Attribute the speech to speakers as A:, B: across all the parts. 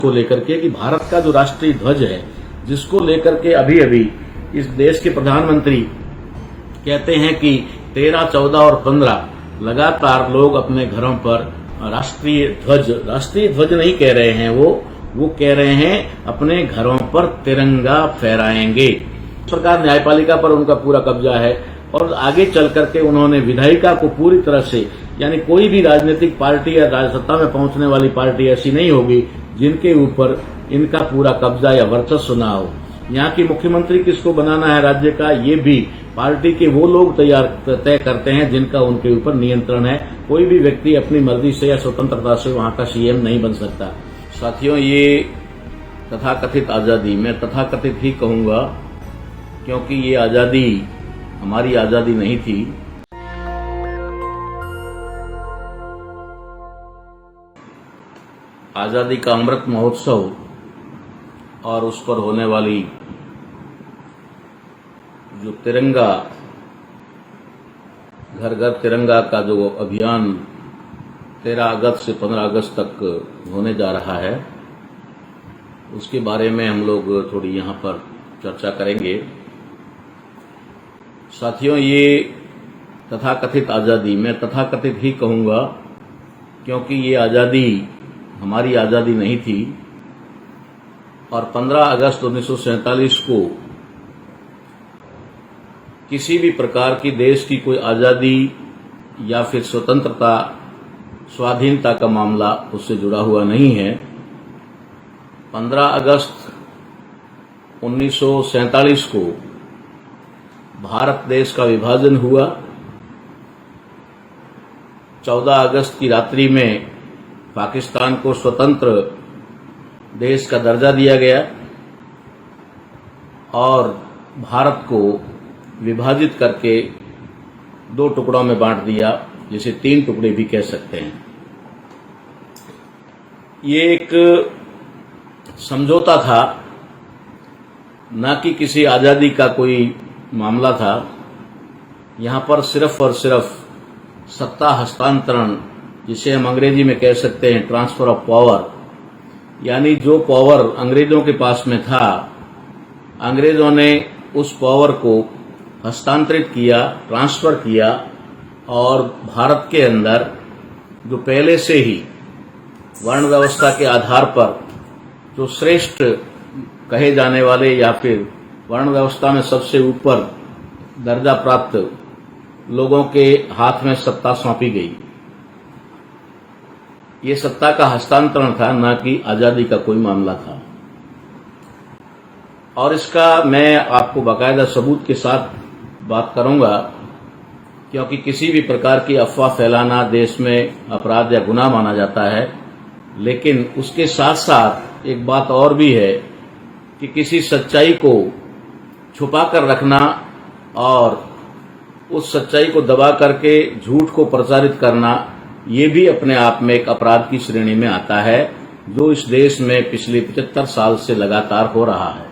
A: को लेकर के कि भारत का जो राष्ट्रीय ध्वज है, जिसको लेकर के अभी अभी इस देश के प्रधानमंत्री कहते हैं कि 13, 14 और 15 लगातार लोग अपने घरों पर राष्ट्रीय ध्वज नहीं कह रहे हैं, वो कह रहे हैं अपने घरों पर तिरंगा फहराएंगे। सरकार न्यायपालिका पर उनका पूरा कब्जा है और आगे चल करके उन्होंने विधायिका को पूरी तरह से, यानी कोई भी राजनीतिक पार्टी या राजसत्ता में पहुंचने वाली पार्टी ऐसी नहीं होगी जिनके ऊपर इनका पूरा कब्जा या वर्चस्व ना हो। यहाँ की मुख्यमंत्री किसको बनाना है राज्य का, ये भी पार्टी के वो लोग तय करते हैं जिनका उनके ऊपर नियंत्रण है। कोई भी व्यक्ति अपनी मर्जी से या स्वतंत्रता से वहां का सीएम नहीं बन सकता। साथियों, ये तथाकथित आजादी, मैं तथाकथित ही कहूंगा क्योंकि ये आजादी हमारी आजादी नहीं थी। आजादी का अमृत महोत्सव और उस पर होने वाली जो तिरंगा, घर घर तिरंगा का जो अभियान 13 अगस्त से 15 अगस्त तक होने जा रहा है, उसके बारे में हम लोग थोड़ी यहाँ पर चर्चा करेंगे। साथियों, ये तथाकथित आजादी, मैं तथाकथित ही कहूंगा क्योंकि ये आजादी हमारी आजादी नहीं थी और 15 अगस्त 1947 को किसी भी प्रकार की देश की कोई आजादी या फिर स्वतंत्रता, स्वाधीनता का मामला उससे जुड़ा हुआ नहीं है। 15 अगस्त 1947 को भारत देश का विभाजन हुआ। 14 अगस्त की रात्रि में पाकिस्तान को स्वतंत्र देश का दर्जा दिया गया और भारत को विभाजित करके 2 टुकड़ों में बांट दिया, जिसे 3 टुकड़े भी कह सकते हैं। ये एक समझौता था, न कि किसी आजादी का कोई मामला था। यहां पर सिर्फ और सिर्फ सत्ता हस्तांतरण, जिसे हम अंग्रेजी में कह सकते हैं ट्रांसफर ऑफ पावर, यानी जो पावर अंग्रेजों के पास में था, अंग्रेजों ने उस पावर को हस्तांतरित किया, ट्रांसफर किया और भारत के अंदर जो पहले से ही वर्ण व्यवस्था के आधार पर जो श्रेष्ठ कहे जाने वाले या फिर वर्ण व्यवस्था में सबसे ऊपर दर्जा प्राप्त लोगों के हाथ में सत्ता सौंपी गई। ये सत्ता का हस्तांतरण था, न कि आजादी का कोई मामला था। और इसका मैं आपको बाकायदा सबूत के साथ बात करूंगा, क्योंकि किसी भी प्रकार की अफवाह फैलाना देश में अपराध या गुनाह माना जाता है। लेकिन उसके साथ साथ एक बात और भी है कि किसी सच्चाई को छुपा कर रखना और उस सच्चाई को दबा करके झूठ को प्रचारित करना, ये भी अपने आप में एक अपराध की श्रेणी में आता है, जो इस देश में पिछले 75 साल से लगातार हो रहा है।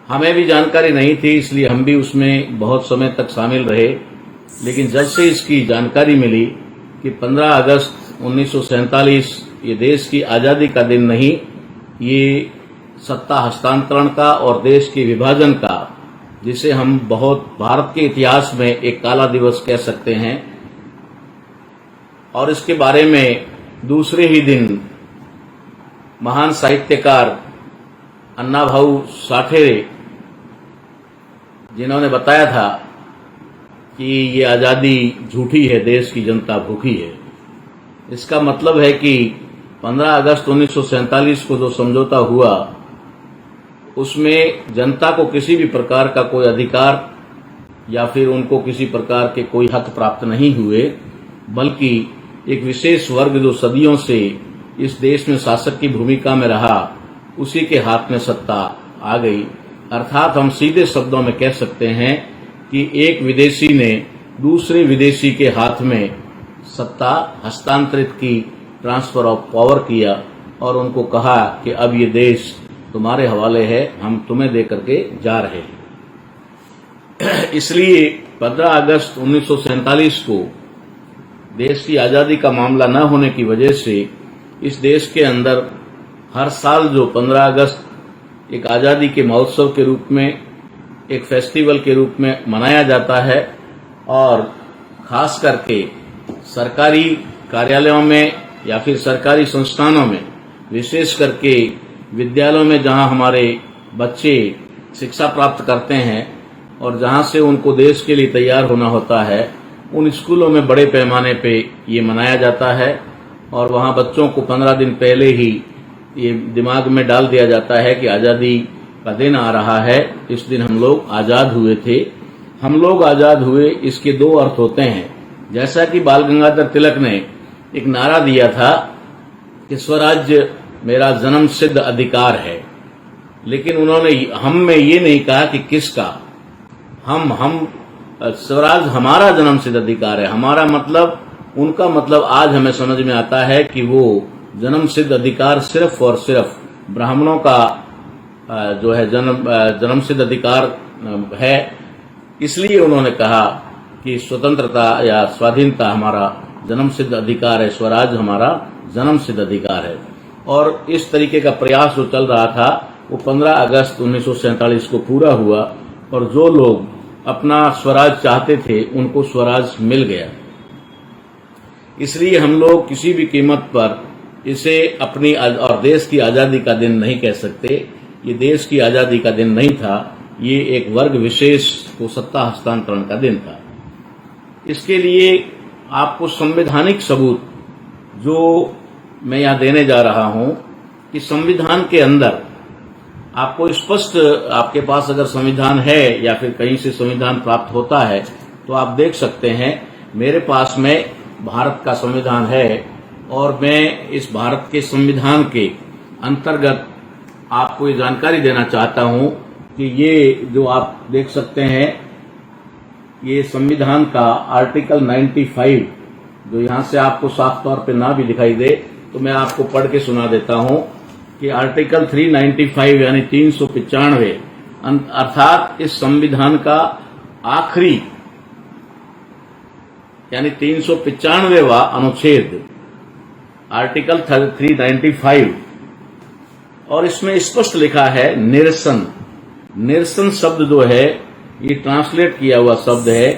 A: हमें भी जानकारी नहीं थी, इसलिए हम भी उसमें बहुत समय तक शामिल रहे। लेकिन जब से इसकी जानकारी मिली कि 15 अगस्त 1947 ये देश की आजादी का दिन नहीं, ये सत्ता हस्तांतरण का और देश के विभाजन का, जिसे हम बहुत भारत के इतिहास में एक काला दिवस कह सकते हैं। और इसके बारे में दूसरे ही दिन महान साहित्यकार अन्ना भाऊ साठे, जिन्होंने बताया था कि ये आजादी झूठी है, देश की जनता भूखी है। इसका मतलब है कि 15 अगस्त 1947 को जो समझौता हुआ, उसमें जनता को किसी भी प्रकार का कोई अधिकार या फिर उनको किसी प्रकार के कोई हक प्राप्त नहीं हुए, बल्कि एक विशेष वर्ग जो सदियों से इस देश में शासक की भूमिका में रहा, उसी के हाथ में सत्ता आ गई। अर्थात हम सीधे शब्दों में कह सकते हैं कि एक विदेशी ने दूसरे विदेशी के हाथ में सत्ता हस्तांतरित की, ट्रांसफर ऑफ पावर किया और उनको कहा कि अब ये देश तुम्हारे हवाले है, हम तुम्हें दे करके जा रहे हैं। इसलिए 15 अगस्त 1947 को देश की आजादी का मामला न होने की वजह से इस देश के अंदर हर साल जो 15 अगस्त एक आज़ादी के महोत्सव के रूप में, एक फेस्टिवल के रूप में मनाया जाता है और खास करके सरकारी कार्यालयों में या फिर सरकारी संस्थानों में, विशेष करके विद्यालयों में जहां हमारे बच्चे शिक्षा प्राप्त करते हैं और जहां से उनको देश के लिए तैयार होना होता है, उन स्कूलों में बड़े पैमाने पे ये मनाया जाता है और वहां बच्चों को 15 दिन पहले ही ये दिमाग में डाल दिया जाता है कि आज़ादी का दिन आ रहा है, इस दिन हम लोग आज़ाद हुए थे। हम लोग आज़ाद हुए, इसके दो अर्थ होते हैं। जैसा कि बाल गंगाधर तिलक ने एक नारा दिया था कि स्वराज्य मेरा जन्म सिद्ध अधिकार है, लेकिन उन्होंने हम में ये नहीं कहा कि किसका। हम स्वराज हमारा जन्म सिद्ध अधिकार है। हमारा मतलब, उनका मतलब आज हमें समझ में आता है कि वो जन्म सिद्ध अधिकार सिर्फ और सिर्फ ब्राह्मणों का जो है जन्म सिद्ध अधिकार है। इसलिए उन्होंने कहा कि स्वतंत्रता या स्वाधीनता हमारा जन्म सिद्ध अधिकार है, स्वराज हमारा जन्म सिद्ध अधिकार है। और इस तरीके का प्रयास जो चल रहा था वो 15 अगस्त 1947 को पूरा हुआ और जो लोग अपना स्वराज चाहते थे उनको स्वराज मिल गया। इसलिए हम लोग किसी भी कीमत पर इसे अपनी और देश की आज़ादी का दिन नहीं कह सकते। ये देश की आज़ादी का दिन नहीं था, ये एक वर्ग विशेष को सत्ता हस्तांतरण का दिन था। इसके लिए आपको संवैधानिक सबूत जो मैं यहाँ देने जा रहा हूं कि संविधान के अंदर आपको स्पष्ट, आपके पास अगर संविधान है या फिर कहीं से संविधान प्राप्त होता है तो आप देख सकते हैं। मेरे पास में भारत का संविधान है और मैं इस भारत के संविधान के अंतर्गत आपको ये जानकारी देना चाहता हूं कि ये जो आप देख सकते हैं, ये संविधान का आर्टिकल 95, जो यहाँ से आपको साफ तौर पे ना भी दिखाई दे तो मैं आपको पढ़ के सुना देता हूं कि आर्टिकल 395 यानी 395 अर्थात इस संविधान का आखिरी यानी 395वां अनुच्छेद आर्टिकल 395, और इसमें स्पष्ट लिखा है निरसन। निरसन शब्द जो है ये ट्रांसलेट किया हुआ शब्द है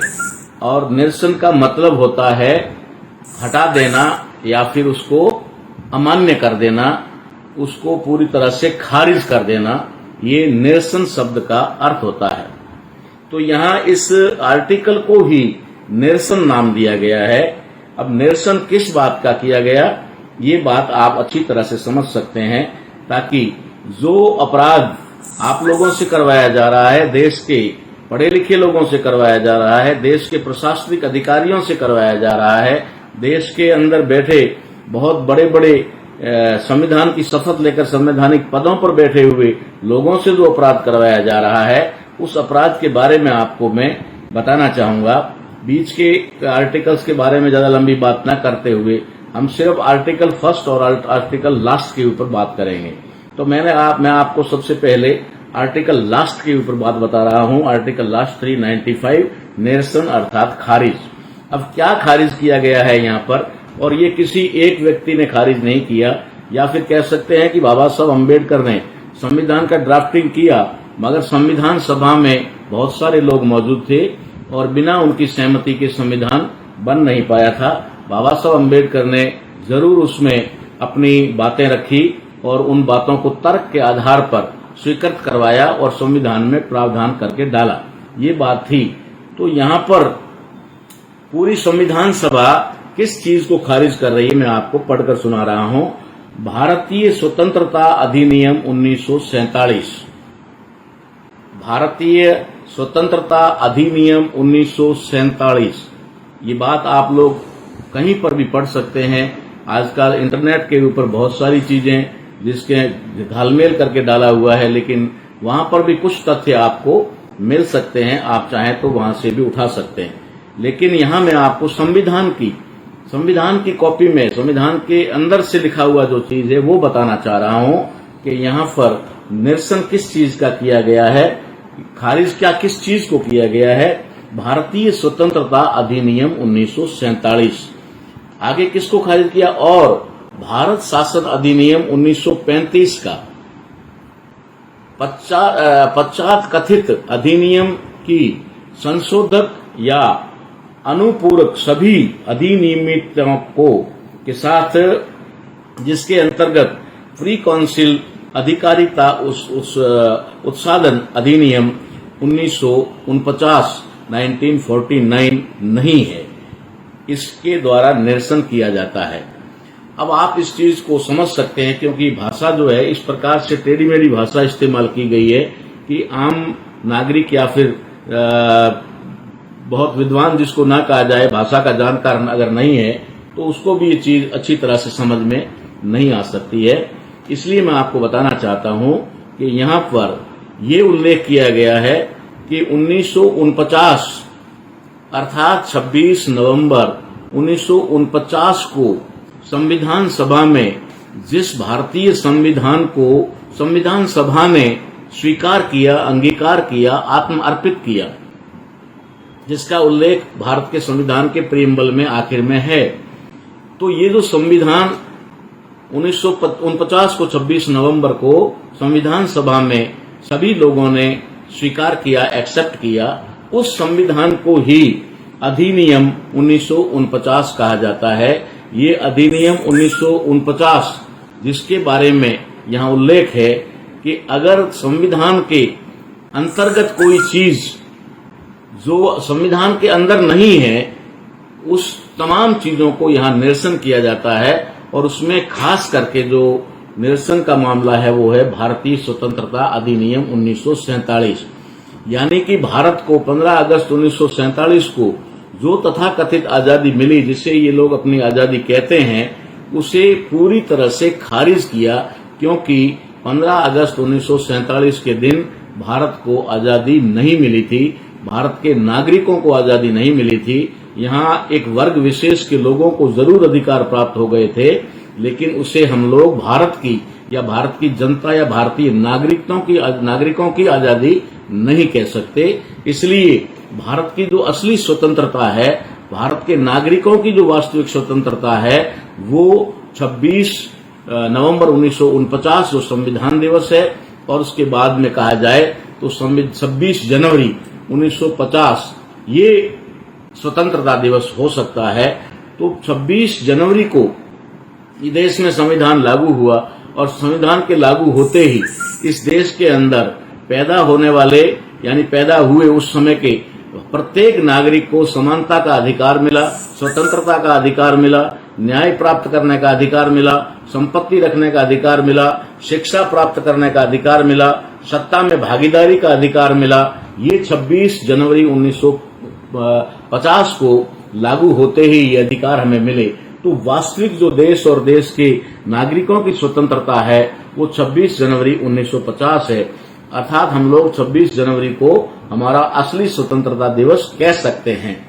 A: और निरसन का मतलब होता है हटा देना या फिर उसको अमान्य कर देना, उसको पूरी तरह से खारिज कर देना। ये निरसन शब्द का अर्थ होता है। तो यहाँ इस आर्टिकल को ही निरसन नाम दिया गया है। अब निरसन किस बात का किया गया, ये बात आप अच्छी तरह से समझ सकते हैं, ताकि जो अपराध आप लोगों से करवाया जा रहा है, देश के पढ़े लिखे लोगों से करवाया जा रहा है, देश के प्रशासनिक अधिकारियों से करवाया जा रहा है, देश के अंदर बैठे बहुत बड़े बड़े संविधान की शपथ लेकर संवैधानिक पदों पर बैठे हुए लोगों से जो अपराध करवाया जा रहा है, उस अपराध के बारे में आपको मैं बताना चाहूंगा। बीच के आर्टिकल्स के बारे में ज्यादा लंबी बात न करते हुए हम सिर्फ आर्टिकल फर्स्ट और आर्टिकल लास्ट के ऊपर बात करेंगे। तो मैं आपको सबसे पहले आर्टिकल लास्ट के ऊपर बात बता रहा हूं। आर्टिकल लास्ट 395 निरसन अर्थात खारिज। अब क्या खारिज किया गया है यहाँ पर, और ये किसी एक व्यक्ति ने खारिज नहीं किया, या फिर कह सकते हैं कि बाबा साहब अम्बेडकर ने संविधान का ड्राफ्टिंग किया, मगर संविधान सभा में बहुत सारे लोग मौजूद थे और बिना उनकी सहमति के संविधान बन नहीं पाया था। बाबा साहब अम्बेडकर ने जरूर उसमें अपनी बातें रखी और उन बातों को तर्क के आधार पर स्वीकृत करवाया और संविधान में प्रावधान करके डाला। ये बात थी। तो यहाँ पर पूरी संविधान सभा किस चीज को खारिज कर रही है, मैं आपको पढ़कर सुना रहा हूं। भारतीय स्वतंत्रता अधिनियम 1947, भारतीय स्वतंत्रता अधिनियम 1947। ये बात आप लोग कहीं पर भी पढ़ सकते हैं। आजकल इंटरनेट के ऊपर बहुत सारी चीजें जिसके घालमेल करके डाला हुआ है, लेकिन वहां पर भी कुछ तथ्य आपको मिल सकते हैं। आप चाहें तो वहां से भी उठा सकते हैं। लेकिन यहाँ मैं आपको संविधान की कॉपी में संविधान के अंदर से लिखा हुआ जो चीज है वो बताना चाह रहा हूं कि यहाँ पर निरसन किस चीज का किया गया है, खारिज क्या किस चीज को किया गया है। भारतीय स्वतंत्रता अधिनियम 1947। आगे किसको खारिज किया, और भारत शासन अधिनियम 1935 का पश्चात कथित अधिनियम की संशोधक या अनुपूरक सभी अधिनियमितों को के साथ जिसके अंतर्गत फ्री काउंसिल अधिकारिता उत्साधन अधिनियम 1949 नहीं है, इसके द्वारा निरसन किया जाता है। अब आप इस चीज को समझ सकते हैं क्योंकि भाषा जो है इस प्रकार से टेढ़ी मेढ़ी भाषा इस्तेमाल की गई है कि आम नागरिक या फिर बहुत विद्वान जिसको ना कहा जाए, भाषा का जानकार अगर नहीं है तो उसको भी ये चीज अच्छी तरह से समझ में नहीं आ सकती है। इसलिए मैं आपको बताना चाहता हूं कि यहाँ पर ये उल्लेख किया गया है कि 1949 अर्थात 26 नवंबर 1949 को संविधान सभा में जिस भारतीय संविधान को संविधान सभा ने स्वीकार किया, अंगीकार किया, आत्म अर्पित किया, जिसका उल्लेख भारत के संविधान के प्रीएम्बल में आखिर में है। तो ये जो संविधान 1949 को 26 नवंबर को संविधान सभा में सभी लोगों ने स्वीकार किया, एक्सेप्ट किया, उस संविधान को ही अधिनियम 1949 कहा जाता है। ये अधिनियम 1949 जिसके बारे में यहाँ उल्लेख है कि अगर संविधान के अंतर्गत कोई चीज जो संविधान के अंदर नहीं है, उस तमाम चीजों को यहाँ निरसन किया जाता है। और उसमें खास करके जो निरसन का मामला है वो है भारतीय स्वतंत्रता अधिनियम 1947, यानी कि भारत को 15 अगस्त 1947 को जो तथाकथित आजादी मिली, जिसे ये लोग अपनी आजादी कहते हैं, उसे पूरी तरह से खारिज किया, क्योंकि 15 अगस्त 1947 के दिन भारत को आजादी नहीं मिली थी, भारत के नागरिकों को आजादी नहीं मिली थी। यहाँ एक वर्ग विशेष के लोगों को जरूर अधिकार प्राप्त हो गए थे, लेकिन उसे हम लोग भारत की या भारत की जनता या भारतीय नागरिकों की आजादी नहीं कह सकते। इसलिए भारत की जो असली स्वतंत्रता है, भारत के नागरिकों की जो वास्तविक स्वतंत्रता है, वो 26 नवंबर 1949 जो संविधान दिवस है, और उसके बाद में कहा जाए तो 26 जनवरी 1950 ये स्वतंत्रता दिवस हो सकता है। तो 26 जनवरी को देश में संविधान लागू हुआ, और संविधान के लागू होते ही इस देश के अंदर पैदा होने वाले यानी पैदा हुए उस समय के प्रत्येक नागरिक को समानता का अधिकार मिला, स्वतंत्रता का अधिकार मिला, न्याय प्राप्त करने का अधिकार मिला, संपत्ति रखने का अधिकार मिला, शिक्षा प्राप्त करने का अधिकार मिला, सत्ता में भागीदारी का अधिकार मिला। ये 26 जनवरी 1950 को लागू होते ही ये अधिकार हमें मिले। तो वास्तविक जो देश और देश के नागरिकों की स्वतंत्रता है वो 26 जनवरी 1950 है, अर्थात हम लोग 26 जनवरी को हमारा असली स्वतंत्रता दिवस कह सकते हैं।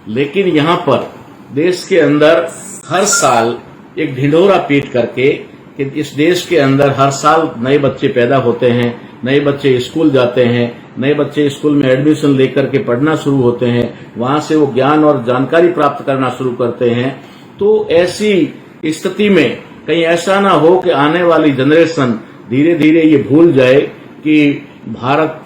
A: लेकिन यहाँ पर देश के अंदर हर साल एक ढिंढोरा पीट करके कि इस देश के अंदर हर साल नए बच्चे पैदा होते हैं, नए बच्चे स्कूल जाते हैं, नए बच्चे स्कूल में एडमिशन लेकर के पढ़ना शुरू होते हैं, वहां से वो ज्ञान और जानकारी प्राप्त करना शुरू करते हैं। तो ऐसी स्थिति में कहीं ऐसा ना हो कि आने वाली जनरेशन धीरे धीरे ये भूल जाए कि भारत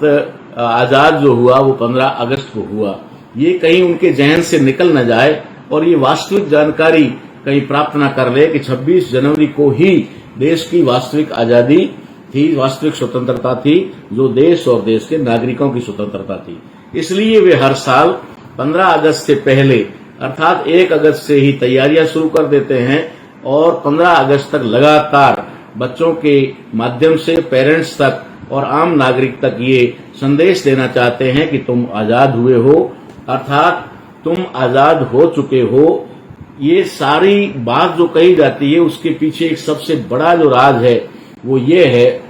A: आजाद जो हुआ वो 15 अगस्त को हुआ, ये कहीं उनके जहन से निकल न जाए और ये वास्तविक जानकारी कहीं प्राप्त न कर ले कि 26 जनवरी को ही देश की वास्तविक आजादी थी, वास्तविक स्वतंत्रता थी, जो देश और देश के नागरिकों की स्वतंत्रता थी। इसलिए वे हर साल 15 अगस्त से पहले अर्थात 1 अगस्त से ही तैयारियां शुरू कर देते हैं और 15 अगस्त तक लगातार बच्चों के माध्यम से पेरेंट्स तक और आम नागरिक तक ये संदेश देना चाहते हैं कि तुम आजाद हुए हो, अर्थात तुम आजाद हो चुके हो। ये सारी बात जो कही जाती है उसके पीछे एक सबसे बड़ा जो राज है वो ये है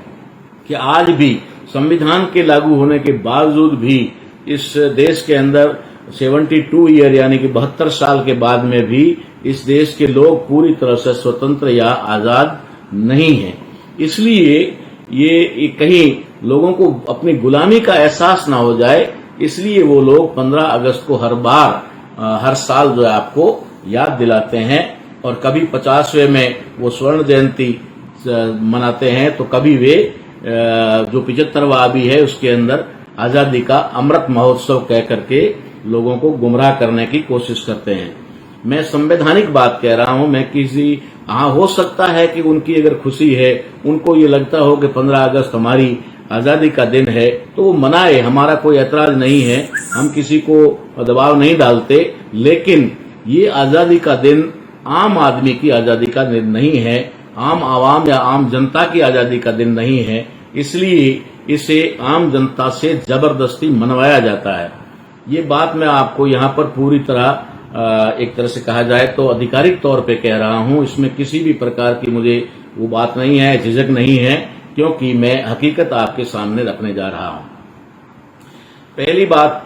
A: कि आज भी संविधान के लागू होने के बावजूद भी इस देश के अंदर 72 ईयर यानी कि 72 साल के बाद में भी इस देश के लोग पूरी तरह से स्वतंत्र या आजाद नहीं हैं। इसलिए ये कहीं लोगों को अपनी गुलामी का एहसास ना हो जाए, इसलिए वो लोग 15 अगस्त को हर साल जो है आपको याद दिलाते हैं और कभी 50वें में वो स्वर्ण जयंती मनाते हैं, तो कभी वे जो 75वां भी है उसके अंदर आजादी का अमृत महोत्सव कह करके लोगों को गुमराह करने की कोशिश करते हैं। मैं संवैधानिक बात कह रहा हूं। मैं किसी हो सकता है कि उनकी अगर खुशी है, उनको ये लगता हो कि 15 अगस्त हमारी आजादी का दिन है, तो वो मनाए, हमारा कोई ऐतराज नहीं है, हम किसी को दबाव नहीं डालते। लेकिन ये आजादी का दिन आम आदमी की आजादी का दिन नहीं है, आम आवाम या आम जनता की आजादी का दिन नहीं है, इसलिए इसे आम जनता से जबरदस्ती मनवाया जाता है। ये बात मैं आपको यहाँ पर पूरी तरह एक तरह से कहा जाए तो आधिकारिक तौर पे कह रहा हूं। इसमें किसी भी प्रकार की मुझे वो बात नहीं है, झिझक नहीं है, क्योंकि मैं हकीकत आपके सामने रखने जा रहा हूं। पहली बात।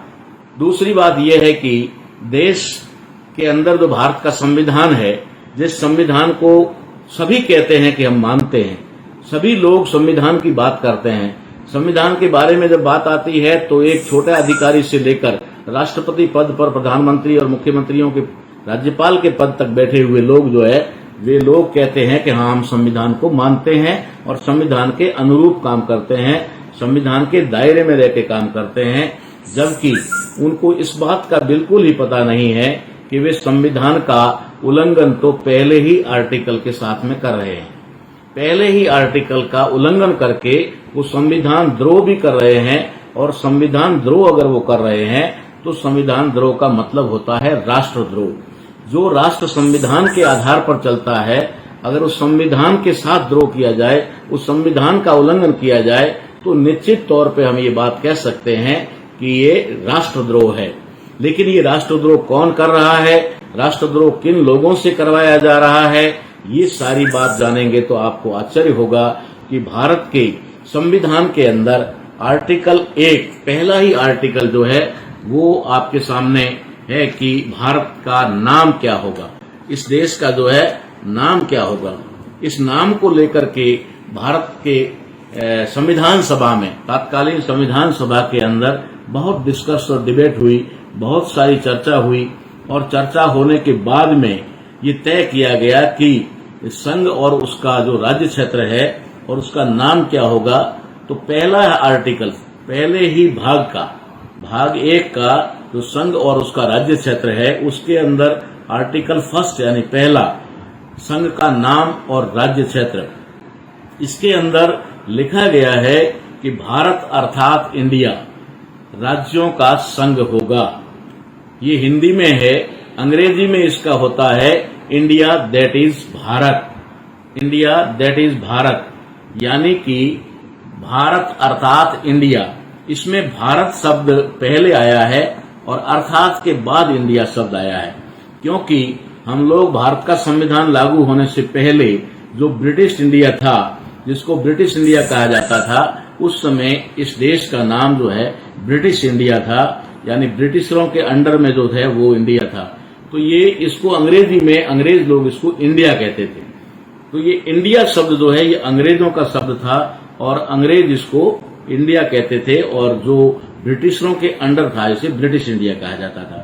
A: दूसरी बात यह है कि देश के अंदर जो भारत का संविधान है, जिस संविधान को सभी कहते हैं कि हम मानते हैं, सभी लोग संविधान की बात करते हैं। संविधान के बारे में जब बात आती है तो एक छोटे अधिकारी से लेकर राष्ट्रपति पद पर, प्रधानमंत्री और मुख्यमंत्रियों के, राज्यपाल के पद तक बैठे हुए लोग जो है, वे लोग कहते हैं कि हाँ, हम संविधान को मानते हैं और संविधान के अनुरूप काम करते हैं, संविधान के दायरे में रह के काम करते हैं, जबकि उनको इस बात का बिल्कुल ही पता नहीं है कि वे संविधान का उल्लंघन तो पहले ही आर्टिकल के साथ में कर रहे हैं। पहले ही आर्टिकल का उल्लंघन करके वो संविधान द्रोह भी कर रहे हैं, और संविधान द्रोह अगर वो कर रहे हैं तो संविधान द्रोह का मतलब होता है राष्ट्रद्रोह। जो राष्ट्र संविधान के आधार पर चलता है, अगर उस संविधान के साथ द्रोह किया जाए, उस संविधान का उल्लंघन किया जाए, तो निश्चित तौर पे हम ये बात कह सकते हैं कि ये राष्ट्रद्रोह है। लेकिन ये राष्ट्रद्रोह कौन कर रहा है, राष्ट्रद्रोह किन लोगों से करवाया जा रहा है, ये सारी बात जानेंगे तो आपको आश्चर्य होगा कि भारत के संविधान के अंदर आर्टिकल 1, पहला ही आर्टिकल जो है वो आपके सामने है कि भारत का नाम क्या होगा, इस देश का जो है नाम क्या होगा। इस नाम को लेकर के भारत के संविधान सभा में, तत्कालीन संविधान सभा के अंदर बहुत डिस्कस और डिबेट हुई, बहुत सारी चर्चा हुई, और चर्चा होने के बाद में ये तय किया गया कि संघ और उसका जो राज्य क्षेत्र है और उसका नाम क्या होगा। तो पहला आर्टिकल, पहले ही भाग 1 का जो संघ और उसका राज्य क्षेत्र है, उसके अंदर आर्टिकल 1 यानी पहला, संघ का नाम और राज्य क्षेत्र, इसके अंदर लिखा गया है कि भारत अर्थात इंडिया राज्यों का संघ होगा। ये हिंदी में है, अंग्रेजी में इसका होता है India that is Bharat. India that is Bharat, यानी कि भारत अर्थात इंडिया। इसमें भारत शब्द पहले आया है और अर्थात के बाद इंडिया शब्द आया है, क्योंकि हम लोग भारत का संविधान लागू होने से पहले जो ब्रिटिश इंडिया था, जिसको ब्रिटिश इंडिया कहा जाता था, उस समय इस देश का नाम जो है ब्रिटिश इंडिया था, यानी ब्रिटिशरों के अंडर में जो है वो इंडिया था। तो ये इसको अंग्रेजी में अंग्रेज लोग इसको इंडिया कहते थे। तो ये इंडिया शब्द जो है ये अंग्रेजों का शब्द था और अंग्रेज इसको इंडिया कहते थे, और जो ब्रिटिशरों के अंडर था इसे ब्रिटिश इंडिया कहा जाता था।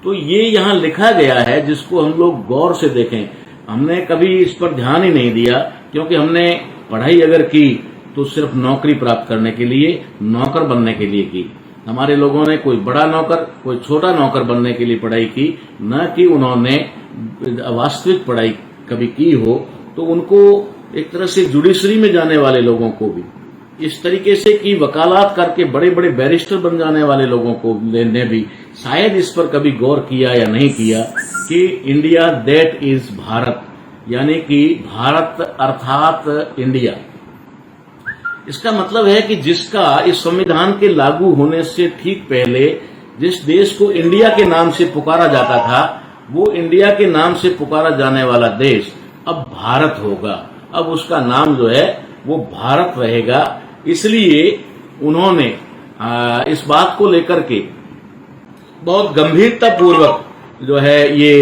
A: तो ये यहाँ लिखा गया है, जिसको हम लोग गौर से देखें। हमने कभी इस पर ध्यान ही नहीं दिया, क्योंकि हमने पढ़ाई अगर की तो सिर्फ नौकरी प्राप्त करने के लिए, नौकर बनने के लिए की। हमारे लोगों ने कोई बड़ा नौकर, कोई छोटा नौकर बनने के लिए पढ़ाई की, न कि उन्होंने वास्तविक पढ़ाई कभी की हो। तो उनको एक तरह से जुडिशरी में जाने वाले लोगों को भी इस तरीके से कि वकालत करके बड़े बड़े बैरिस्टर बन जाने वाले लोगों को ने भी शायद इस पर कभी गौर किया या नहीं किया कि इंडिया दैट इज भारत, यानी कि भारत अर्थात इंडिया। इसका मतलब है कि जिसका इस संविधान के लागू होने से ठीक पहले जिस देश को इंडिया के नाम से पुकारा जाता था, वो इंडिया के नाम से पुकारा जाने वाला देश अब भारत होगा। अब उसका नाम जो है वो भारत रहेगा। इसलिए उन्होंने इस बात को लेकर के बहुत गंभीरता पूर्वक जो है ये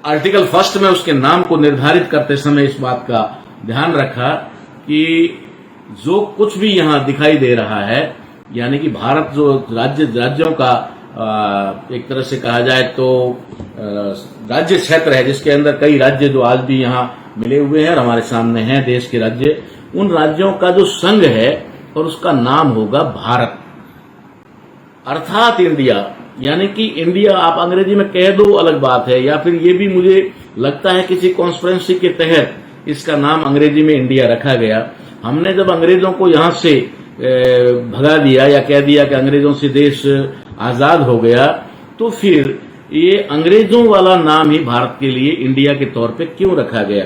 A: आर्टिकल 1 में उसके नाम को निर्धारित करते समय इस बात का ध्यान रखा कि जो कुछ भी यहाँ दिखाई दे रहा है, यानी कि भारत जो राज्यों का एक तरह से कहा जाए तो राज्य क्षेत्र है, जिसके अंदर कई राज्य जो आज भी यहाँ मिले हुए हैं और हमारे सामने हैं देश के राज्य, उन राज्यों का जो संघ है और उसका नाम होगा भारत, अर्थात इंडिया। यानी कि इंडिया आप अंग्रेजी में कह दो अलग बात है, या फिर ये भी मुझे लगता है किसी कॉन्स्पिरेंसी के तहत इसका नाम अंग्रेजी में इंडिया रखा गया। हमने जब अंग्रेजों को यहां से भगा दिया या कह दिया कि अंग्रेजों से देश आजाद हो गया, तो फिर ये अंग्रेजों वाला नाम ही भारत के लिए इंडिया के तौर पे क्यों रखा गया?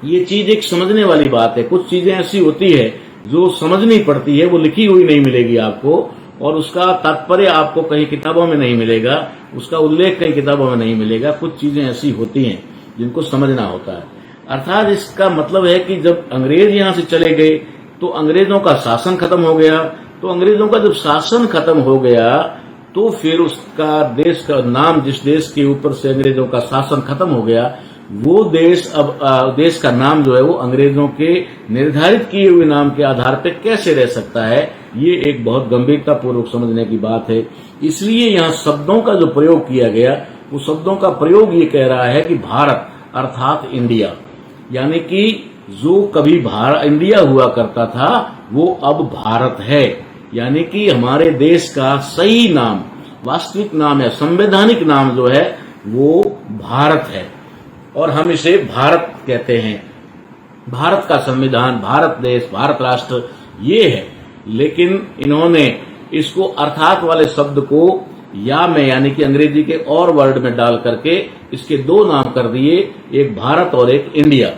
A: ये चीज एक समझने वाली बात है। कुछ चीजें ऐसी होती है जो समझनी पड़ती है, वो लिखी हुई नहीं मिलेगी आपको, और उसका तात्पर्य आपको कहीं किताबों में नहीं मिलेगा, उसका उल्लेख कहीं किताबों में नहीं मिलेगा। कुछ चीजें ऐसी होती हैं जिनको समझना होता है। अर्थात इसका मतलब है कि जब अंग्रेज यहां से चले गए तो अंग्रेजों का शासन खत्म हो गया। तो अंग्रेजों का जब शासन खत्म हो गया तो फिर उसका देश का नाम, जिस देश के ऊपर से अंग्रेजों का शासन खत्म हो गया, वो देश अब देश का नाम जो है वो अंग्रेजों के निर्धारित किए हुए नाम के आधार पर कैसे रह सकता है, ये एक बहुत गंभीरता पूर्वक समझने की बात है। इसलिए यहाँ शब्दों का जो प्रयोग किया गया, वो शब्दों का प्रयोग ये कह रहा है कि भारत अर्थात इंडिया, यानी कि जो कभी इंडिया हुआ करता था वो अब भारत है। यानी कि हमारे देश का सही नाम, वास्तविक नाम है, संवैधानिक नाम जो है वो भारत है, और हम इसे भारत कहते हैं। भारत का संविधान, भारत देश, भारत राष्ट्र ये है। लेकिन इन्होंने इसको अर्थात वाले शब्द को या में, यानी कि अंग्रेजी के और वर्ड में डाल करके इसके दो नाम कर दिए, एक भारत और एक इंडिया।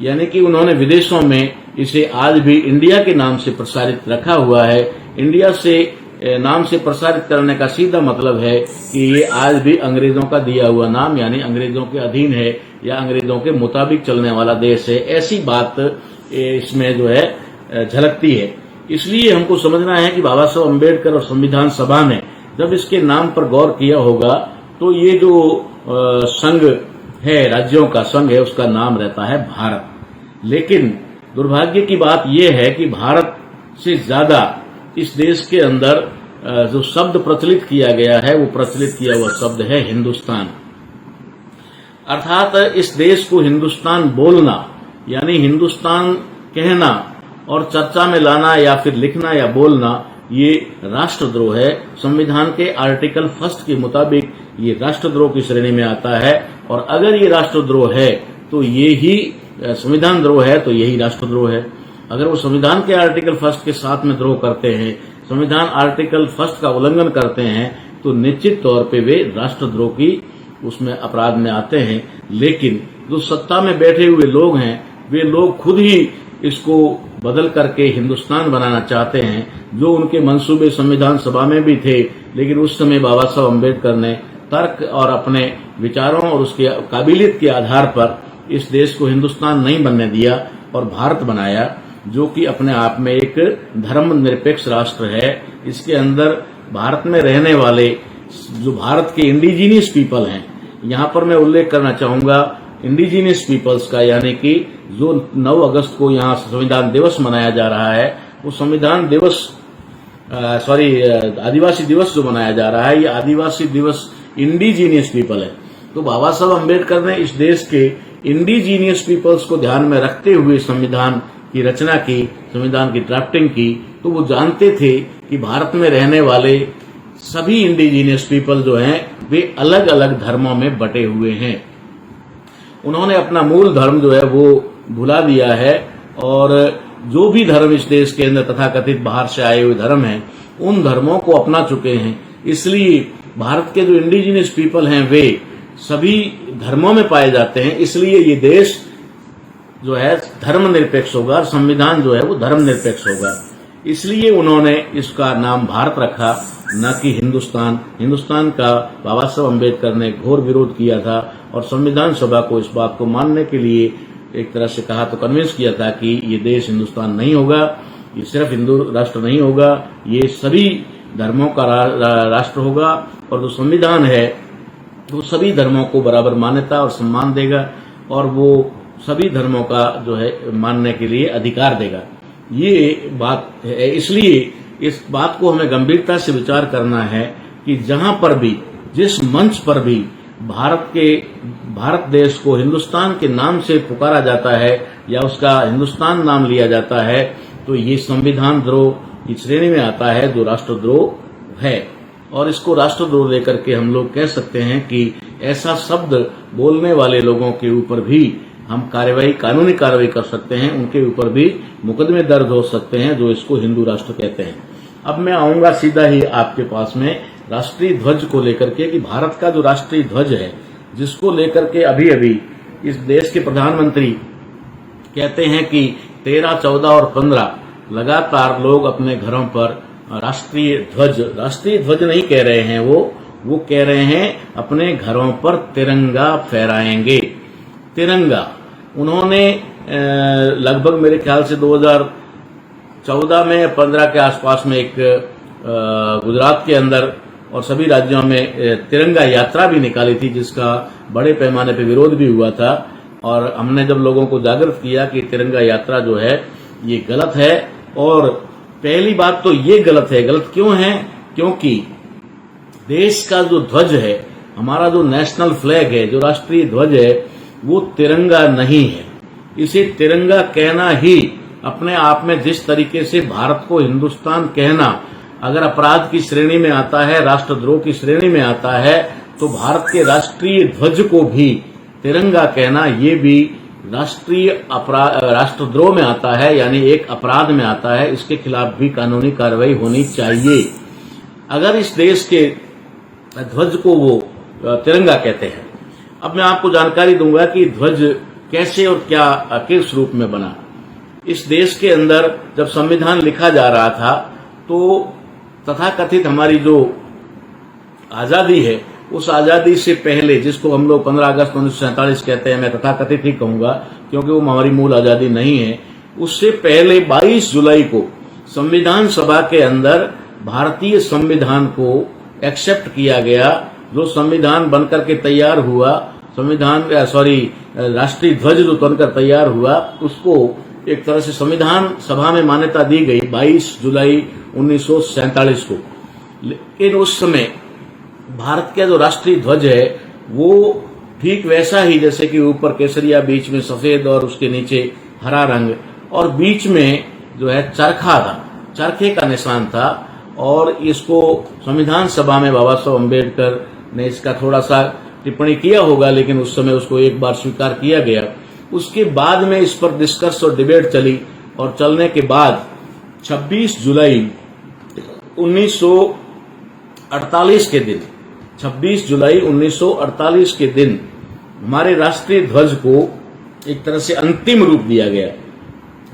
A: यानी कि उन्होंने विदेशों में इसे आज भी इंडिया के नाम से प्रसारित रखा हुआ है। इंडिया से नाम से प्रसारित करने का सीधा मतलब है कि ये आज भी अंग्रेजों का दिया हुआ नाम, यानी अंग्रेजों के अधीन है या अंग्रेजों के मुताबिक चलने वाला देश है। ऐसी बात इसमें जो है झलकती है। इसलिए हमको समझना है कि बाबा साहब अम्बेडकर और संविधान सभा ने जब इसके नाम पर गौर किया होगा तो ये जो संघ है, राज्यों का संघ है, उसका नाम रहता है भारत। लेकिन दुर्भाग्य की बात यह है कि भारत से ज्यादा इस देश के अंदर जो शब्द प्रचलित किया गया है, वो प्रचलित किया हुआ शब्द है हिंदुस्तान। अर्थात इस देश को हिंदुस्तान बोलना, यानी हिंदुस्तान कहना और चर्चा में लाना या फिर लिखना या बोलना, ये राष्ट्रद्रोह है। संविधान के आर्टिकल 1 के मुताबिक ये राष्ट्रद्रोह की श्रेणी में आता है, और अगर ये राष्ट्रद्रोह है तो ये ही संविधान द्रोह है, तो यही राष्ट्रद्रोह है। अगर वो संविधान के आर्टिकल 1 के साथ में द्रोह करते हैं, संविधान आर्टिकल 1 का उल्लंघन करते हैं, तो निश्चित तौर पे वे राष्ट्रद्रोह की उसमें अपराध में आते हैं। लेकिन जो सत्ता में बैठे हुए लोग हैं, वे लोग खुद ही इसको बदल करके हिंदुस्तान बनाना चाहते हैं, जो उनके मंसूबे संविधान सभा में भी थे। लेकिन उस समय बाबा साहब अम्बेडकर ने तर्क और अपने विचारों और उसके काबिलियत के आधार पर इस देश को हिंदुस्तान नहीं बनने दिया और भारत बनाया, जो कि अपने आप में एक धर्मनिरपेक्ष राष्ट्र है। इसके अंदर भारत में रहने वाले जो भारत के इंडिजीनियस पीपल हैं, यहाँ पर मैं उल्लेख करना चाहूंगा इंडिजीनियस पीपल्स का, यानी कि जो 9 अगस्त को यहाँ संविधान दिवस मनाया जा रहा है, वो संविधान दिवस आदिवासी दिवस जो मनाया जा रहा है, ये आदिवासी दिवस इंडिजीनियस पीपल है। तो बाबा साहब अम्बेडकर ने इस देश के इंडिजीनियस पीपल्स को ध्यान में रखते हुए संविधान की रचना की, संविधान की ड्राफ्टिंग की। तो वो जानते थे कि भारत में रहने वाले सभी इंडिजीनियस पीपल जो हैं, वे अलग अलग धर्मों में बटे हुए हैं। उन्होंने अपना मूल धर्म जो है वो भुला दिया है, और जो भी धर्म इस देश के अंदर तथाकथित बाहर से आए हुए धर्म हैं, उन धर्मों को अपना चुके हैं। इसलिए भारत के जो इंडिजीनियस पीपल हैं, वे सभी धर्मों में पाए जाते हैं। इसलिए ये देश जो है धर्मनिरपेक्ष होगा, और संविधान जो है वो धर्मनिरपेक्ष होगा। इसलिए उन्होंने इसका नाम भारत रखा, न कि हिंदुस्तान। हिंदुस्तान का बाबा साहब अम्बेडकर ने घोर विरोध किया था, और संविधान सभा को इस बात को मानने के लिए एक तरह से कहा तो कन्विंस किया था कि ये देश हिंदुस्तान नहीं होगा, ये सिर्फ हिंदू राष्ट्र नहीं होगा, ये सभी धर्मों का राष्ट्र होगा, और जो संविधान है वो सभी धर्मों को बराबर मान्यता और सम्मान देगा, और वो सभी धर्मों का जो है मानने के लिए अधिकार देगा। ये बात है। इसलिए इस बात को हमें गंभीरता से विचार करना है कि जहां पर भी, जिस मंच पर भी भारत देश को हिंदुस्तान के नाम से पुकारा जाता है या उसका हिंदुस्तान नाम लिया जाता है, तो ये संविधान द्रोह की श्रेणी में आता है, जो राष्ट्रद्रोह है। और इसको राष्ट्रद्रोह लेकर के हम लोग कह सकते हैं कि ऐसा शब्द बोलने वाले लोगों के ऊपर भी हम कानूनी कार्रवाई कर सकते हैं, उनके ऊपर भी मुकदमे दर्ज हो सकते हैं, जो इसको हिंदू राष्ट्र कहते हैं। अब मैं आऊंगा सीधा ही आपके पास में राष्ट्रीय ध्वज को लेकर के, कि भारत का जो राष्ट्रीय ध्वज है, जिसको लेकर के अभी अभी इस देश के प्रधानमंत्री कहते हैं कि 13, 14 और 15 लगातार लोग अपने घरों पर राष्ट्रीय ध्वज नहीं कह रहे हैं, वो कह रहे हैं अपने घरों पर तिरंगा फहराएंगे। तिरंगा उन्होंने लगभग मेरे ख्याल से 2014 में या 15 के आसपास में एक गुजरात के अंदर और सभी राज्यों में तिरंगा यात्रा भी निकाली थी, जिसका बड़े पैमाने पे विरोध भी हुआ था। और हमने जब लोगों को जागरूक किया कि तिरंगा यात्रा जो है ये गलत है, और पहली बात तो ये गलत है। गलत क्यों है? क्योंकि देश का जो ध्वज है, हमारा जो नेशनल फ्लैग है, जो राष्ट्रीय ध्वज है, वो तिरंगा नहीं है। इसे तिरंगा कहना ही अपने आप में जिस तरीके से भारत को हिंदुस्तान कहना अगर अपराध की श्रेणी में आता है, राष्ट्रद्रोह की श्रेणी में आता है, तो भारत के राष्ट्रीय ध्वज को भी तिरंगा कहना ये भी राष्ट्रद्रोह में आता है, यानी एक अपराध में आता है। इसके खिलाफ भी कानूनी कार्रवाई होनी चाहिए अगर इस देश के ध्वज को वो तिरंगा कहते हैं। अब मैं आपको जानकारी दूंगा कि ध्वज कैसे और क्या किस रूप में बना। इस देश के अंदर जब संविधान लिखा जा रहा था, तो तथाकथित हमारी जो आजादी है, उस आजादी से पहले, जिसको हम लोग 15 अगस्त 1947 कहते हैं, मैं तथाकथित ही कहूंगा क्योंकि वो हमारी मूल आजादी नहीं है, उससे पहले 22 जुलाई को संविधान सभा के अंदर भारतीय संविधान को एक्सेप्ट किया गया। जो संविधान बनकर के तैयार हुआ, राष्ट्रीय ध्वज जो बनकर तैयार हुआ, उसको एक तरह से संविधान सभा में मान्यता दी गई 22 जुलाई 1947 को। लेकिन उस समय भारत का जो राष्ट्रीय ध्वज है वो ठीक वैसा ही, जैसे कि ऊपर केसरिया, बीच में सफेद और उसके नीचे हरा रंग, और बीच में जो है चरखा था, चरखे का निशान था। और इसको संविधान सभा में बाबा साहब अम्बेडकर ने इसका थोड़ा सा टिप्पणी किया होगा, लेकिन उस समय उसको एक बार स्वीकार किया गया। उसके बाद में इस पर डिस्कस और डिबेट चली, और चलने के बाद 26 जुलाई 1948 के दिन, 26 जुलाई 1948 के दिन हमारे राष्ट्रीय ध्वज को एक तरह से अंतिम रूप दिया गया,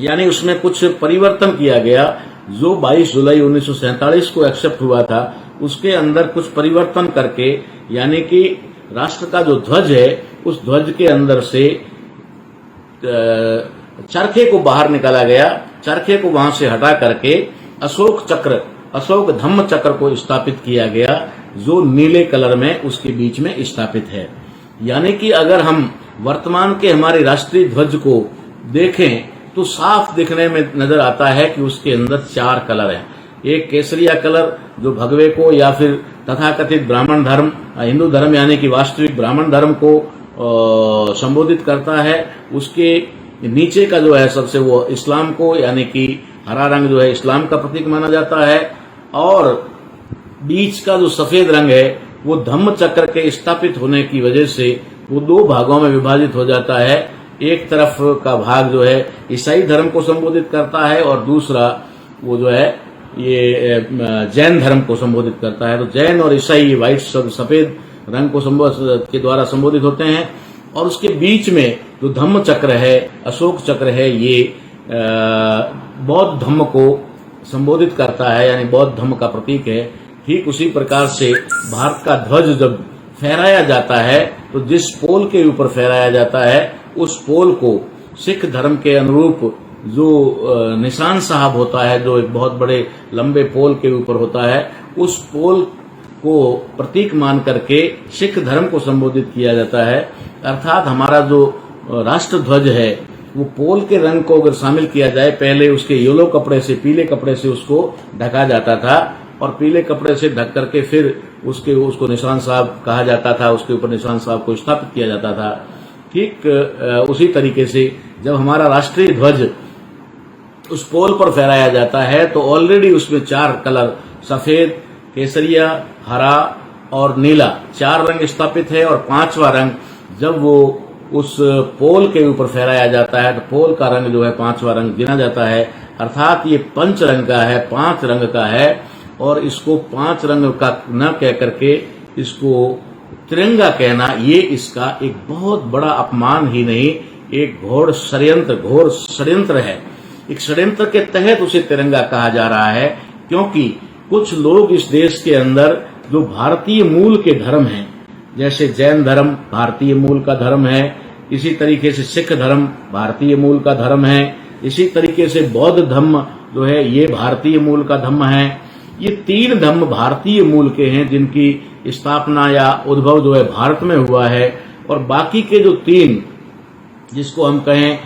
A: यानी उसमें कुछ परिवर्तन किया गया। जो 22 जुलाई 1947 को एक्सेप्ट हुआ था, उसके अंदर कुछ परिवर्तन करके, यानी कि राष्ट्र का जो ध्वज है, उस ध्वज के अंदर से चरखे को बाहर निकाला गया। चरखे को वहां से हटा करके अशोक धम्म चक्र को स्थापित किया गया, जो नीले कलर में उसके बीच में स्थापित है। यानी कि अगर हम वर्तमान के हमारे राष्ट्रीय ध्वज को देखें तो साफ दिखने में नजर आता है कि उसके अंदर 4 कलर हैं। एक केसरिया कलर जो भगवे को या फिर तथाकथित ब्राह्मण धर्म, हिंदू धर्म यानी कि वास्तविक ब्राह्मण धर्म को संबोधित करता है। उसके नीचे का जो है सबसे वो इस्लाम को, यानी कि हरा रंग जो है इस्लाम का प्रतीक माना जाता है। और बीच का जो सफेद रंग है वो धम्म चक्र के स्थापित होने की वजह से वो 2 भागों में विभाजित हो जाता है। एक तरफ का भाग जो है ईसाई धर्म को संबोधित करता है, और दूसरा वो जो है ये जैन धर्म को संबोधित करता है। तो जैन और ईसाई व्हाइट सफेद रंग को के द्वारा संबोधित होते हैं। और उसके बीच में जो धम्म चक्र है, अशोक चक्र है, ये बौद्ध धम्म को संबोधित करता है, यानी बौद्ध धम्म का प्रतीक है। ठीक उसी प्रकार से भारत का ध्वज जब फहराया जाता है, तो जिस पोल के ऊपर फहराया जाता है, उस पोल को सिख धर्म के अनुरूप जो निशान साहब होता है, जो एक बहुत बड़े लंबे पोल के ऊपर होता है, उस पोल को प्रतीक मान करके सिख धर्म को संबोधित किया जाता है। अर्थात हमारा जो राष्ट्र ध्वज है वो पोल के रंग को अगर शामिल किया जाए, पहले उसके येलो कपड़े से, पीले कपड़े से उसको ढका जाता था, और पीले कपड़े से ढक करके फिर उसको निशान साहब कहा जाता था, उसके ऊपर निशान साहब को स्थापित किया जाता था। ठीक उसी तरीके से जब हमारा राष्ट्रीय ध्वज उस पोल पर फहराया जाता है तो ऑलरेडी उसमें 4 कलर सफेद, केसरिया, हरा और नीला 4 रंग स्थापित है। और 5वां रंग जब वो उस पोल के ऊपर फहराया जाता है तो पोल का रंग जो है 5वां रंग गिना जाता है। अर्थात ये 5 रंग का है, 5 रंग का है। और इसको 5 रंग का न कह करके इसको तिरंगा कहना, ये इसका एक बहुत बड़ा अपमान ही नहीं, एक घोर षड्यंत्र है। एक षड्यंत्र के तहत उसे तिरंगा कहा जा रहा है, क्योंकि कुछ लोग इस देश के अंदर जो भारतीय मूल के धर्म हैं, जैसे जैन धर्म भारतीय मूल का धर्म है, इसी तरीके से सिख धर्म भारतीय मूल का धर्म है, इसी तरीके से बौद्ध धर्म जो है ये भारतीय मूल का धर्म है। ये 3 धर्म भारतीय मूल के हैं जिनकी स्थापना या उद्भव जो है भारत में हुआ है। और बाकी के जो 3 जिसको हम कहें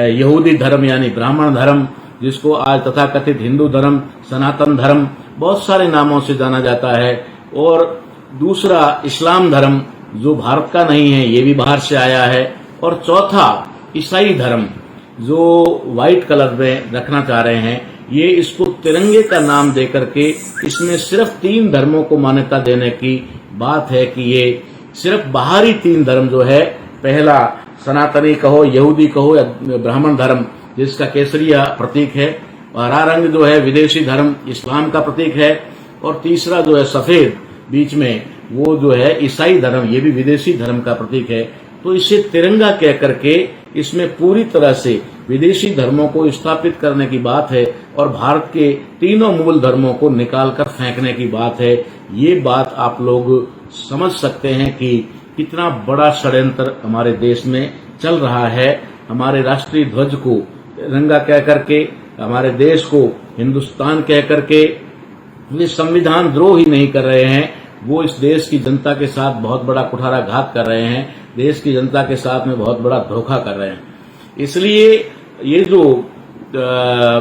A: यहूदी धर्म यानी ब्राह्मण धर्म, जिसको आज तथाकथित हिंदू धर्म, सनातन धर्म, बहुत सारे नामों से जाना जाता है। और दूसरा इस्लाम धर्म जो भारत का नहीं है, ये भी बाहर से आया है। और चौथा ईसाई धर्म जो व्हाइट कलर में रखना चाह रहे हैं, ये इसको तिरंगे का नाम देकर के इसमें सिर्फ 3 धर्मों को मान्यता देने की बात है कि ये सिर्फ बाहरी 3 धर्म जो है, पहला सनातनी कहो, यहूदी कहो या ब्राह्मण धर्म जिसका केसरिया प्रतीक है, हरा रंग जो है विदेशी धर्म इस्लाम का प्रतीक है, और तीसरा जो है सफेद बीच में वो जो है ईसाई धर्म, ये भी विदेशी धर्म का प्रतीक है। तो इसे तिरंगा कह करके इसमें पूरी तरह से विदेशी धर्मों को स्थापित करने की बात है और भारत के 3 मूल धर्मों को निकालकर फेंकने की बात है। ये बात आप लोग समझ सकते हैं कि कितना बड़ा षड्यंत्र हमारे देश में चल रहा है। हमारे राष्ट्रीय ध्वज को तिरंगा कह करके, हमारे देश को हिंदुस्तान कह करके वे संविधान द्रोह ही नहीं कर रहे हैं, वो इस देश की जनता के साथ बहुत बड़ा कुठाराघात कर रहे हैं, देश की जनता के साथ में बहुत बड़ा धोखा कर रहे हैं। इसलिए ये जो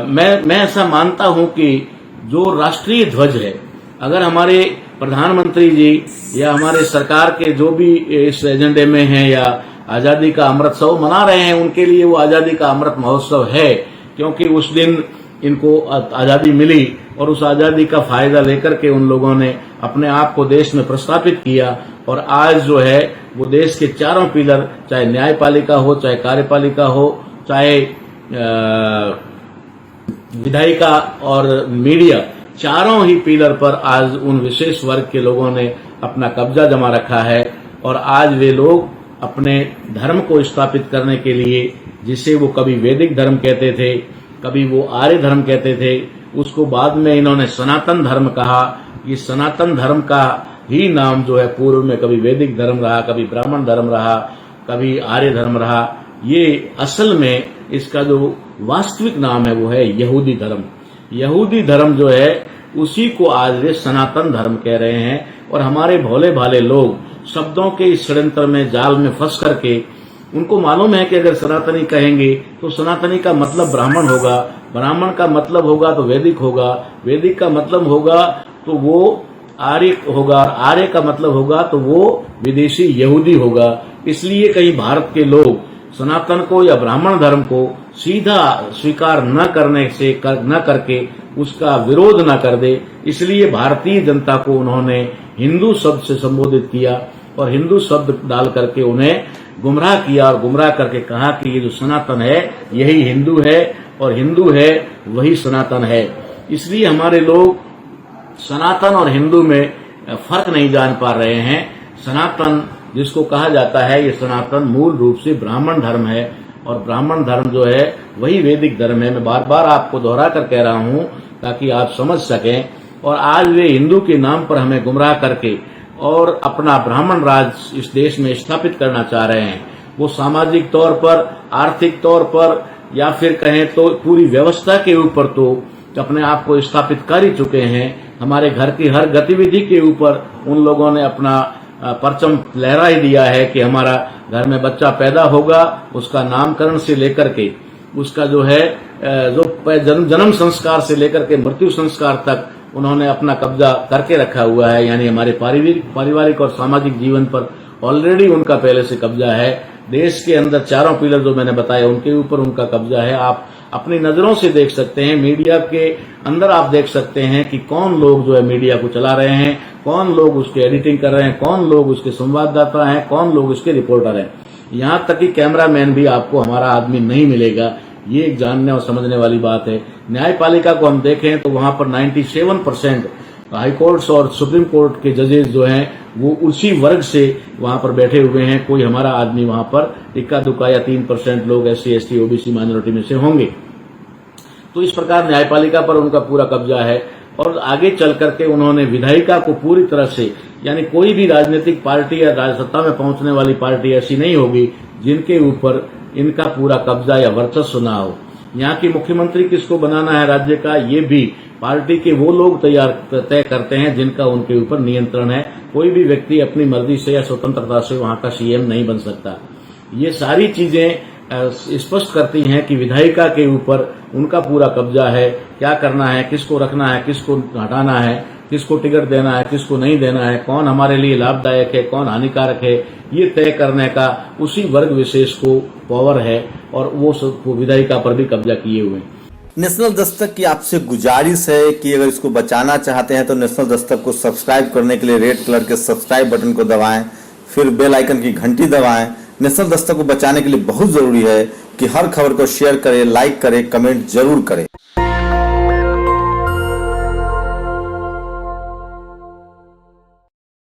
A: मैं ऐसा मानता हूं कि जो राष्ट्रीय ध्वज है, अगर हमारे प्रधानमंत्री जी या हमारे सरकार के जो भी इस एजेंडे में हैं या आजादी का अमृत उत्सव मना रहे हैं, उनके लिए वो आजादी का अमृत महोत्सव है, क्योंकि उस दिन इनको आजादी मिली और उस आजादी का फायदा लेकर के उन लोगों ने अपने आप को देश में प्रस्थापित किया। और आज जो है वो देश के 4 पिलर, चाहे न्यायपालिका हो, चाहे कार्यपालिका हो, चाहे विधायिका और मीडिया, 4 ही पिलर पर आज उन विशेष वर्ग के लोगों ने अपना कब्जा जमा रखा है। और आज वे लोग अपने धर्म को स्थापित करने के लिए, जिसे वो कभी वैदिक धर्म कहते थे, कभी वो आर्य धर्म कहते थे, उसको बाद में इन्होंने सनातन धर्म कहा। ये सनातन धर्म का ही नाम जो है पूर्व में कभी वैदिक धर्म रहा, कभी ब्राह्मण धर्म रहा, कभी आर्य धर्म रहा। ये असल में इसका जो वास्तविक नाम है वो है यहूदी धर्म। यहूदी धर्म जो है उसी को आज वे सनातन धर्म कह रहे हैं। और हमारे भोले भाले लोग शब्दों के इस षड्यंत्र में, जाल में फंस करके, उनको मालूम है कि अगर सनातनी कहेंगे तो सनातनी का मतलब ब्राह्मण होगा, ब्राह्मण का मतलब होगा तो वैदिक होगा, वैदिक का मतलब होगा तो वो आर्य होगा, आर्य का मतलब होगा तो वो विदेशी यहूदी होगा। इसलिए कहीं भारत के लोग सनातन को या ब्राह्मण धर्म को सीधा स्वीकार न करके उसका विरोध न कर दे, इसलिए भारतीय जनता को उन्होंने हिंदू शब्द से संबोधित किया और हिंदू शब्द डाल करके उन्हें गुमराह किया और गुमराह करके कहा कि ये जो सनातन है यही हिंदू है और हिंदू है वही सनातन है। इसलिए हमारे लोग सनातन और हिंदू में फर्क नहीं जान पा रहे हैं। सनातन जिसको कहा जाता है, ये सनातन मूल रूप से ब्राह्मण धर्म है और ब्राह्मण धर्म जो है वही वैदिक धर्म है। मैं बार बार आपको दोहरा कर कह रहा हूं ताकि आप समझ सकें। और आज वे हिंदू के नाम पर हमें गुमराह करके और अपना ब्राह्मण राज इस देश में स्थापित करना चाह रहे हैं। वो सामाजिक तौर पर, आर्थिक तौर पर या फिर कहें तो पूरी व्यवस्था के ऊपर तो अपने आप को स्थापित कर ही चुके हैं। हमारे घर की हर गतिविधि के ऊपर उन लोगों ने अपना परचम लहरा ही दिया है कि हमारा घर में बच्चा पैदा होगा, उसका नामकरण से लेकर के उसका जो है जो जन्म संस्कार से लेकर के मृत्यु संस्कार तक उन्होंने अपना कब्जा करके रखा हुआ है, यानी हमारे पारिवारिक और सामाजिक जीवन पर ऑलरेडी उनका पहले से कब्जा है। देश के अंदर चारों पिलर जो मैंने बताया उनके ऊपर उनका कब्जा है। आप अपनी नजरों से देख सकते हैं, मीडिया के अंदर आप देख सकते हैं कि कौन लोग जो है मीडिया को चला रहे हैं, कौन लोग उसके एडिटिंग कर रहे हैं, कौन लोग उसके संवाददाता हैं, कौन लोग उसके रिपोर्टर हैं। यहां तक कि कैमरामैन भी आपको हमारा आदमी नहीं मिलेगा। ये एक जानने और समझने वाली बात है। न्यायपालिका को हम देखें तो वहां पर 97% हाई कोर्ट्स और सुप्रीम कोर्ट के जजेस जो हैं वो उसी वर्ग से वहां पर बैठे हुए हैं। कोई हमारा आदमी वहां पर इक्का दुक्का या 3% लोग SC ST OBC माइनॉरिटी में से होंगे। तो इस प्रकार न्यायपालिका पर उनका पूरा कब्जा है। और आगे चल करके उन्होंने विधायिका को पूरी तरह से, यानी कोई भी राजनीतिक पार्टी या सत्ता में पहुंचने वाली पार्टी ऐसी नहीं होगी जिनके ऊपर इनका पूरा कब्जा या वर्चस्व ना हो। यहाँ की मुख्यमंत्री किसको बनाना है राज्य का, ये भी पार्टी के वो लोग तय करते हैं जिनका उनके ऊपर नियंत्रण है। कोई भी व्यक्ति अपनी मर्जी से या स्वतंत्रता से वहां का CM नहीं बन सकता। ये सारी चीजें स्पष्ट करती हैं कि विधायिका के ऊपर उनका पूरा कब्जा है। क्या करना है, किसको रखना है, किसको हटाना है, किसको टिकट देना है, किसको नहीं देना है, कौन हमारे लिए लाभदायक है, कौन हानिकारक है, ये तय करने का उसी वर्ग विशेष को पावर है। और वो विधायिका पर भी कब्जा किए हुए हैं।
B: नेशनल दस्तक की आपसे गुजारिश है कि अगर इसको बचाना चाहते हैं तो नेशनल दस्तक को सब्सक्राइब करने के लिए रेड कलर के सब्सक्राइब बटन को दबाएं, फिर बेल आइकन की घंटी दबाएं। नेशनल दस्तक को बचाने के लिए बहुत जरूरी है कि हर खबर को शेयर करें, लाइक करें, कमेंट जरूर करें।